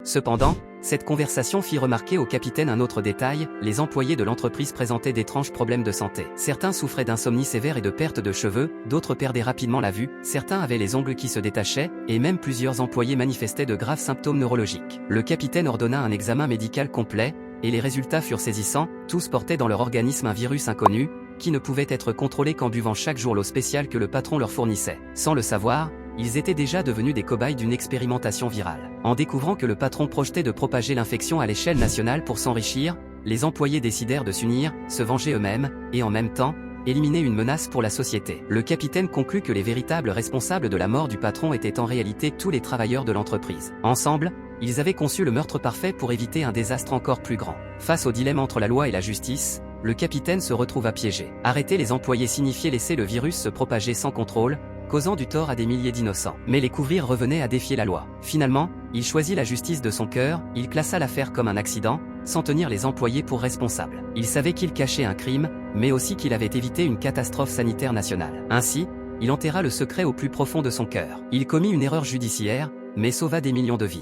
Cependant, cette conversation fit remarquer au capitaine un autre détail, les employés de l'entreprise présentaient d'étranges problèmes de santé. Certains souffraient d'insomnie sévère et de perte de cheveux, d'autres perdaient rapidement la vue, certains avaient les ongles qui se détachaient, et même plusieurs employés manifestaient de graves symptômes neurologiques. Le capitaine ordonna un examen médical complet, et les résultats furent saisissants, tous portaient dans leur organisme un virus inconnu, qui ne pouvait être contrôlé qu'en buvant chaque jour l'eau spéciale que le patron leur fournissait. Sans le savoir, ils étaient déjà devenus des cobayes d'une expérimentation virale. En découvrant que le patron projetait de propager l'infection à l'échelle nationale pour s'enrichir, les employés décidèrent de s'unir, se venger eux-mêmes, et en même temps, éliminer une menace pour la société. Le capitaine conclut que les véritables responsables de la mort du patron étaient en réalité tous les travailleurs de l'entreprise. Ensemble, ils avaient conçu le meurtre parfait pour éviter un désastre encore plus grand. Face au dilemme entre la loi et la justice, le capitaine se retrouva piégé. Arrêter les employés signifiait laisser le virus se propager sans contrôle, causant du tort à des milliers d'innocents. Mais les couvrir revenait à défier la loi. Finalement, il choisit la justice de son cœur, il classa l'affaire comme un accident, sans tenir les employés pour responsables. Il savait qu'il cachait un crime, mais aussi qu'il avait évité une catastrophe sanitaire nationale. Ainsi, il enterra le secret au plus profond de son cœur. Il commit une erreur judiciaire, mais sauva des millions de vies.